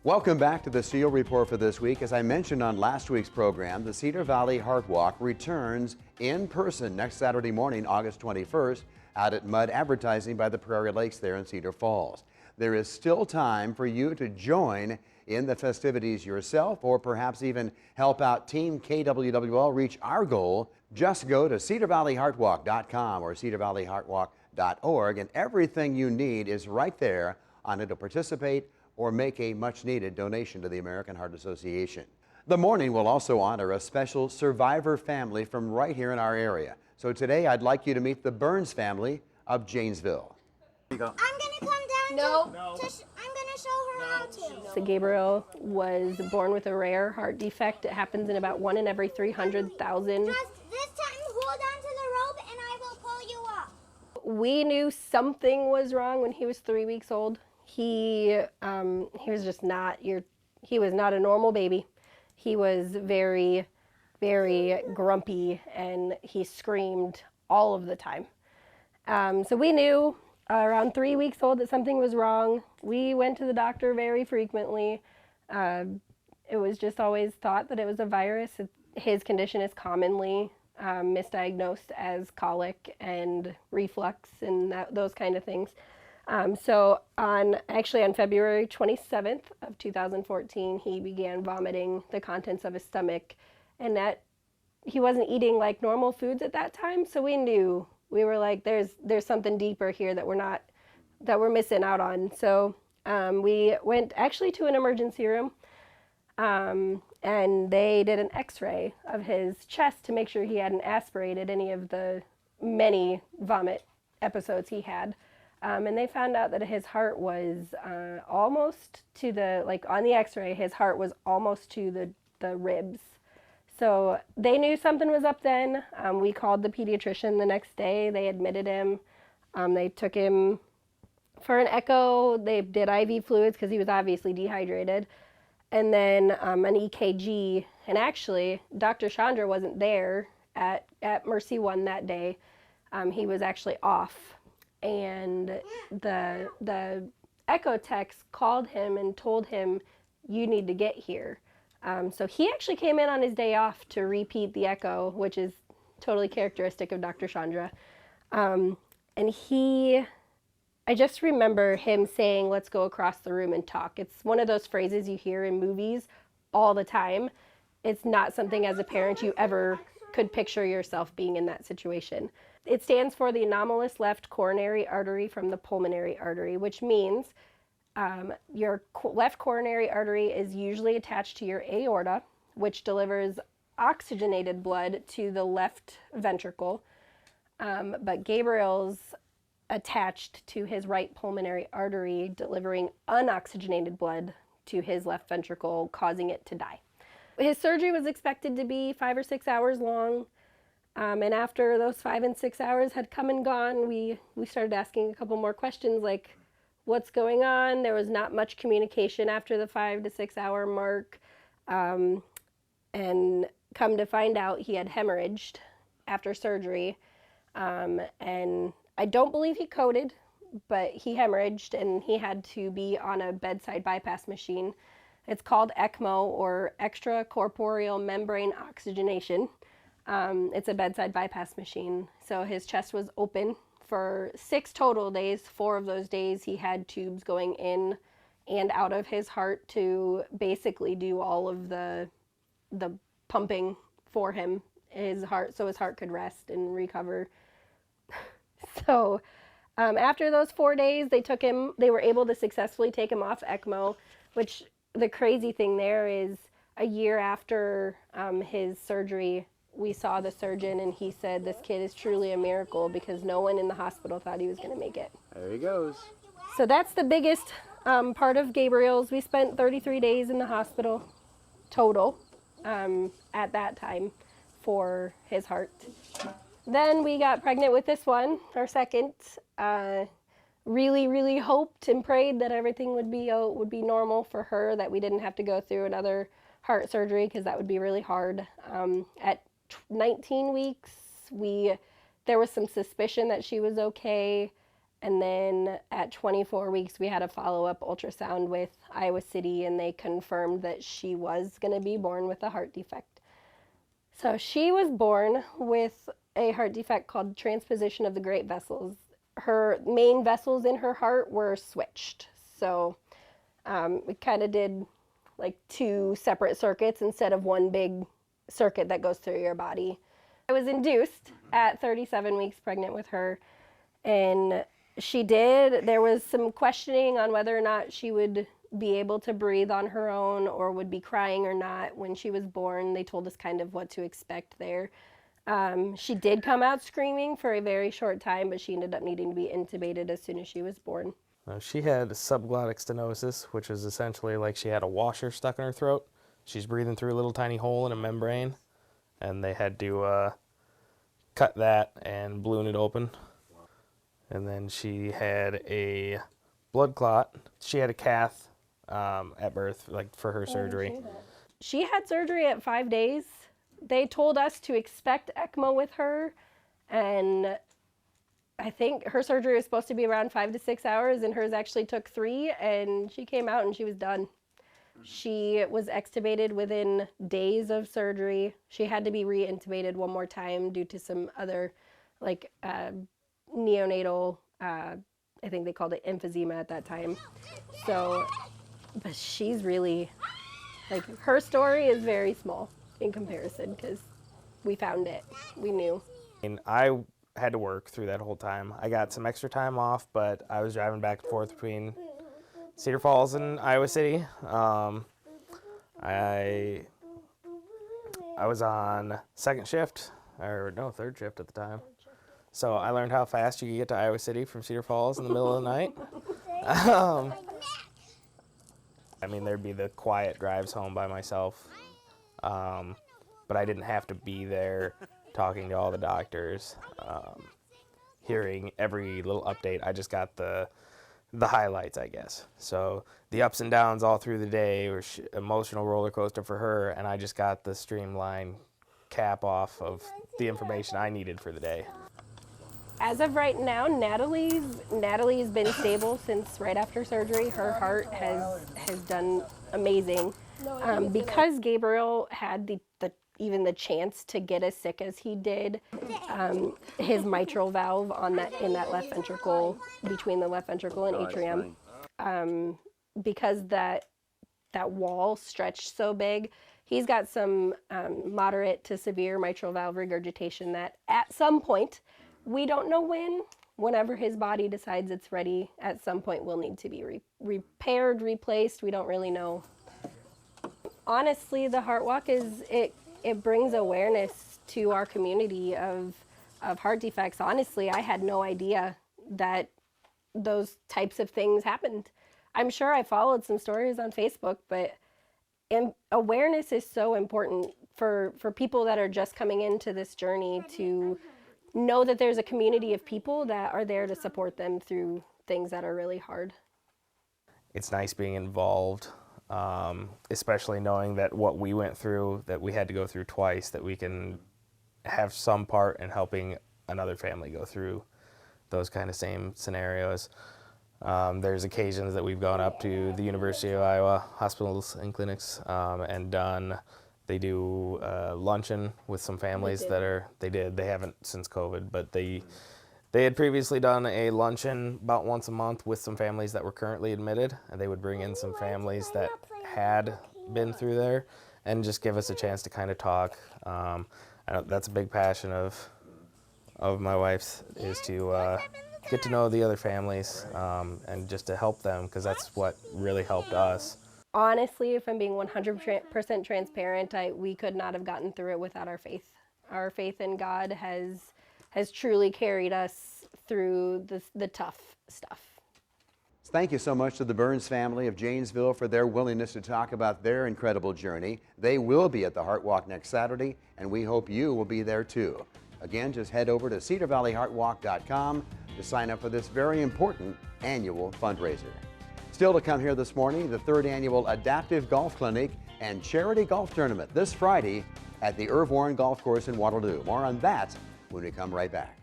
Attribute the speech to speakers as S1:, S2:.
S1: Welcome back to the SEAL Report for this week. As I mentioned on last week's program, the Cedar Valley Heart Walk returns in person next Saturday morning, August 21st, out at Mud Advertising by the Prairie Lakes there in Cedar Falls. There is still time for you to join in the festivities yourself, or perhaps even help out Team KWWL reach our goal. Just go to cedarvalleyheartwalk.com or cedarvalleyheartwalk.org, and everything you need is right there on it to participate or make a much-needed donation to the American Heart Association. The morning will also honor a special survivor family from right here in our area. So today I'd like you to meet the Burns family of Janesville.
S2: I'm gonna come down. I'm gonna show her how to.
S3: So Gabriel was born with a rare heart defect. It happens in about 1 in every 300,000.
S2: Just this time, hold on to the rope, and I will pull you up.
S3: We knew something was wrong when he was 3 weeks old. He was just not he was not a normal baby. He was very, very grumpy, and he screamed all of the time. So we knew around 3 weeks old that something was wrong. We went to the doctor very frequently. It was just always thought that it was a virus. His condition is commonly misdiagnosed as colic and reflux and those kind of things. So on February 27th of 2014, he began vomiting the contents of his stomach, and that he wasn't eating like normal foods at that time. So we knew, we were like, there's something deeper here that we're missing out on. So we went actually to an emergency room, and they did an x-ray of his chest to make sure he hadn't aspirated any of the many vomit episodes he had. And they found out that his heart was almost to on the x-ray, his heart was almost to the ribs. So they knew something was up then. We called the pediatrician the next day. They admitted him. They took him for an echo. They did IV fluids because he was obviously dehydrated. And then an EKG. And actually, Dr. Chandra wasn't there at Mercy One that day. He was actually off. And the echo techs called him and told him, you need to get here. So he actually came in on his day off to repeat the echo, which is totally characteristic of Dr. Chandra. And I just remember him saying, let's go across the room and talk. It's one of those phrases you hear in movies all the time. It's not something as a parent you ever could picture yourself being in that situation. It stands for the anomalous left coronary artery from the pulmonary artery, which means your left coronary artery is usually attached to your aorta, which delivers oxygenated blood to the left ventricle. But Gabriel's attached to his right pulmonary artery, delivering unoxygenated blood to his left ventricle, causing it to die. His surgery was expected to be 5 or 6 hours long. And after those 5 and 6 hours had come and gone, we started asking a couple more questions like, what's going on? There was not much communication after the 5 to 6 hour mark. And come to find out, he had hemorrhaged after surgery. And I don't believe he coded, but he hemorrhaged, and he had to be on a bedside bypass machine. It's called ECMO, or extracorporeal membrane oxygenation. It's a bedside bypass machine. So his chest was open for 6 total days. 4 of those days he had tubes going in and out of his heart to basically do all of the pumping for him, his heart, so his heart could rest and recover. So after those 4 days, they were able to successfully take him off ECMO, which the crazy thing there is a year after his surgery, we saw the surgeon, and he said this kid is truly a miracle because no one in the hospital thought he was going to make it.
S1: There he goes.
S3: So that's the biggest part of Gabriel's. We spent 33 days in the hospital total at that time for his heart. Then we got pregnant with this one, our second. Really, really hoped and prayed that everything would be normal for her, that we didn't have to go through another heart surgery because that would be really hard. At 19 weeks, there was some suspicion that she was okay, And then at 24 weeks, we had a follow-up ultrasound with Iowa City, and they confirmed that she was going to be born with a heart defect. So she was born with a heart defect called transposition of the great vessels. Her main vessels in her heart were switched. So we kind of did like 2 separate circuits instead of one big circuit that goes through your body. I was induced at 37 weeks pregnant with her, and there was some questioning on whether or not she would be able to breathe on her own or would be crying or not when she was born. They told us kind of what to expect there. She did come out screaming for a very short time, but she ended up needing to be intubated as soon as she was born.
S4: She had subglottic stenosis, which is essentially like she had a washer stuck in her throat. She's breathing through a little tiny hole in a membrane, and they had to cut that and balloon it open. And then she had a blood clot. She had a cath at birth, like for her surgery.
S3: She had surgery at 5 days. They told us to expect ECMO with her, and I think her surgery was supposed to be around 5 to 6 hours, and hers actually took 3, and she came out and she was done. She was extubated within days of surgery. She had to be re-intubated one more time due to some other, like, neonatal, I think they called it emphysema at that time. So, but she's really, like, her story is very small in comparison because we found it. We knew.
S4: I had to work through that whole time. I got some extra time off, but I was driving back and forth between Cedar Falls and Iowa City. I was on third shift at the time. So I learned how fast you could get to Iowa City from Cedar Falls in the middle of the night. I mean, there'd be the quiet drives home by myself, but I didn't have to be there talking to all the doctors, hearing every little update. I just got the highlights, I guess. So the ups and downs all through the day were emotional roller coaster for her, and I just got the streamlined cap off of the information I needed for the day.
S3: As of right now, Natalie's been stable since right after surgery. Her heart has done amazing. Because Gabriel had even the chance to get as sick as he did, his mitral valve in that left ventricle, between the left ventricle and atrium, because that wall stretched so big, he's got some moderate to severe mitral valve regurgitation that at some point, we don't know whenever his body decides it's ready, at some point will need to be repaired, replaced. We don't really know. Honestly, the Heart Walk it brings awareness to our community of heart defects. Honestly, I had no idea that those types of things happened. I'm sure I followed some stories on Facebook, but awareness is so important for people that are just coming into this journey to know that there's a community of people that are there to support them through things that are really hard.
S4: It's nice being involved, especially knowing that what we went through, that we had to go through twice, that we can have some part in helping another family go through those kind of same scenarios. There's occasions that we've gone up to the University of Iowa hospitals and clinics and done. They do luncheon with some families they haven't since COVID, but they had previously done a luncheon about once a month with some families that were currently admitted, and they would bring in some families that had been through there and just give us a chance to kind of talk. That's a big passion of my wife's, is to get to know the other families and just to help them, because that's what really helped us.
S3: Honestly, if I'm being 100% transparent, we could not have gotten through it without our faith. Our faith in God has truly carried us through the tough stuff.
S1: Thank you so much to the Burns family of Janesville for their willingness to talk about their incredible journey. They will be at the Heart Walk next Saturday, and we hope you will be there too. Again, just head over to cedarvalleyheartwalk.com to sign up for this very important annual fundraiser. Still to come here this morning, the 3rd annual Adaptive Golf Clinic and Charity Golf Tournament this Friday at the Irv Warren Golf Course in Waterloo. More on that when we come right back.